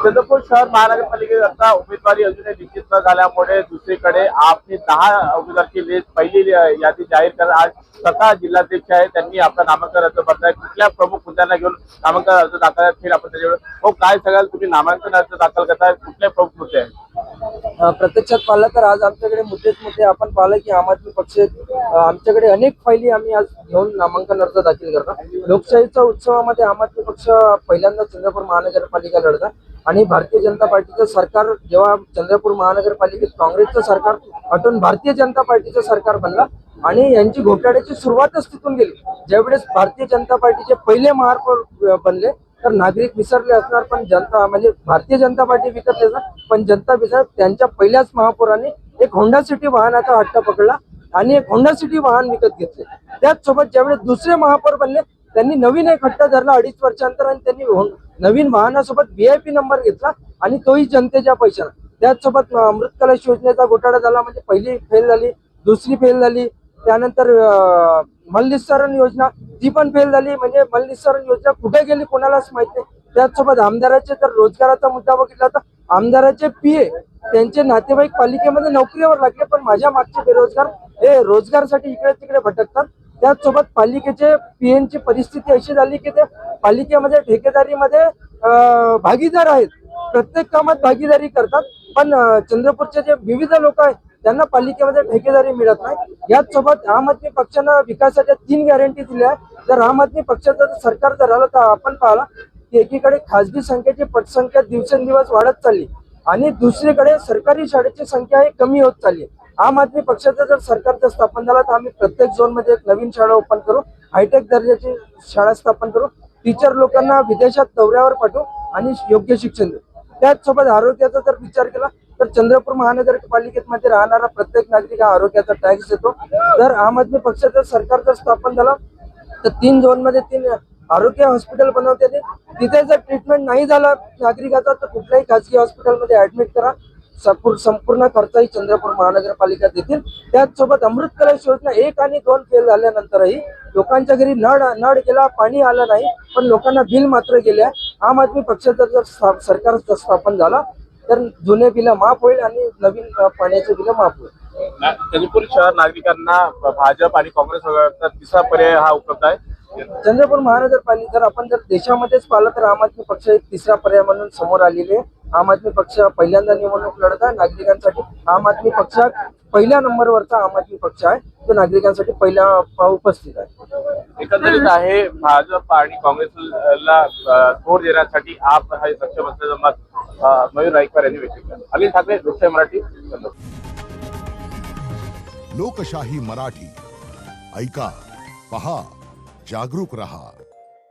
चंद्रपूर शहर महानगरपालिकेकरता उमेदवारी अजूनही निश्चित न झाल्यामुळे दुसरीकडे आपली 10 उमेदवारची लिस्ट पहिली यादी जाहीर कर आज स्वतः जिल्हाध्यक्ष आहे त्यांनी आपला नामांकन अर्ज भरलाय। कुठल्या प्रमुख मुद्द्यांना घेऊन नामांकन अर्ज दाखल केला आपण त्याच्यावर हो काय सांगाल तुम्ही नामांकन अर्ज दाखल करताय कुठले प्रमुख मुद्दे आहेत? प्रत्यक्षात पाहिलं तर आज आमच्याकडे मुद्देच मुद्दे आपण पाहिलं की आम आदमी पक्ष आमच्याकडे अनेक फायली आम्ही आज घेऊन नामांकन अर्ज दाखल करतो। लोकशाहीच्या उत्सवामध्ये आम आदमी पक्ष पहिल्यांदा चंद्रपूर महानगरपालिका लढता आणि भारतीय जनता पार्टीचं सरकार जेव्हा चंद्रपूर महानगरपालिकेत काँग्रेसचं सरकार हटून भारतीय जनता पार्टीचं सरकार बनला आणि यांची घोटाळ्याची सुरुवातच तिथून गेली। ज्यावेळेस भारतीय जनता पार्टीचे पहिले महापौर बनले तर नागरिक विसरले असणार पण जनता म्हणजे भारतीय जनता पार्टी विकत ना पण जनता विसर त्यांच्या पहिल्याच महापौरांनी एक होंडा सिटी वाहनाचा हट्ट पकडला आणि एक होंडा सिटी वाहन विकत घेतले। त्याच सोबत ज्यावेळेस दुसरे महापौर बनले त्यांनी नवीन एक हट्ट धरला 2.5 वर्षांतर आणि त्यांनी नवीन वाहनासोबत VIP नंबर घेतला आणि तोही जनतेच्या पैशाने। त्याचसोबत अमृत कलश योजनेचा घोटाळा झाला म्हणजे पहिली फेल झाली दुसरी फेल झाली त्यानंतर मलनिस्सारण योजना ती पण फेल झाली म्हणजे मलनिस्सारण योजना कुठे गेली कोणालाच माहित नाही। त्याचसोबत आमदाराचे जर रोजगाराचा मुद्दा बघितला तर आमदाराचे PA त्यांचे नातेवाईक पालिकेमध्ये नोकरीवर लागले पण माझ्या मागचे बेरोजगार हे रोजगारासाठी इकडे तिकडे भटकतात। त्याचसोबत पालिकेचे PNची परिस्थिती अशी झाली की ते पालिकेमध्ये ठेकेदारीमध्ये भागीदार आहेत प्रत्येक कामात भागीदारी करतात पण चंद्रपूरचे जे विविध लोक आहेत त्यांना पालिकेमध्ये ठेकेदारी मिळत नाही। याच सोबत आम आदमी पक्षानं विकासाच्या 3 गॅरंटी दिल्या। जर आम आदमी पक्षाचं सरकार जर आलं तर आपण पाहिला की एकीकडे खासगी संख्येची पटसंख्या दिवसेंदिवस वाढत चालली आणि दुसरीकडे सरकारी शाळेची संख्या ही कमी होत चालली। आम आदमी पक्षाचं जर सरकार जर स्थापन झालं तर आम्ही प्रत्येक झोन मध्ये एक नवीन शाळा ओपन करू हायटेक दर्जाची शाळा स्थापन करू टीचर लोकांना विदेशात दौऱ्यावर पाठवू आणि योग्य शिक्षण देऊ। त्याचसोबत आरोग्याचा जर विचार केला तर चंद्रपूर महानगरपालिकेमध्ये राहणारा प्रत्येक नागरिक हा आरोग्याचा टॅक्स देतो। जर आम आदमी पक्षाचं सरकार जर स्थापन झालं तर 3 झोन मध्ये 3 आरोग्य हॉस्पिटल बनवते तिथे जर ट्रीटमेंट नाही झाला नागरिकाचा तर कुठल्याही खासगी हॉस्पिटलमध्ये ऍडमिट करा संपूर्ण खर्चही चंद्रपूर महानगरपालिका देतील। त्याचसोबत अमृत कलश योजना 1 आणि 2 फेल झाल्यानंतरही लोकांच्या घरी नळ गेला पाणी आलं नाही पण लोकांना बिल मात्र गेले। आम आदमी पक्षाचं जर सरकार स्थापन झाला तर जुने बिल माफ होईल आणि नवीन पाण्याचे बिल माफ होईल। चंद्रपूर शहर नागरिकांना भाजप आणि काँग्रेस वगळता तिसरा पर्याय हा उपलब्ध आहे। चंद्रपूर महानगरपालिका जर देशामध्येच पाहिलं तर आम आदमी पक्ष एक तिसरा पर्याय म्हणून समोर आलेले आहे। आम आदमी पक्ष पहिल्यांदा निवडणूक लढत आहे नागरिकांसाठी आम आदमी पक्ष पहिल्या नंबरवरचा आम आदमी पक्ष आहे तो नागरिकांसाठी पहिला उपस्थित आहे। एकंदरीत आहे भाजप आणि काँग्रेसला तोड देण्यासाठी आप हे सक्षम असल्याचं मत मयूर राईकर यांनी व्यक्त केलं। अनिल ठाकरे लोकशाही मराठी। लोकशाही मराठी ऐका पहा जागरूक रहा।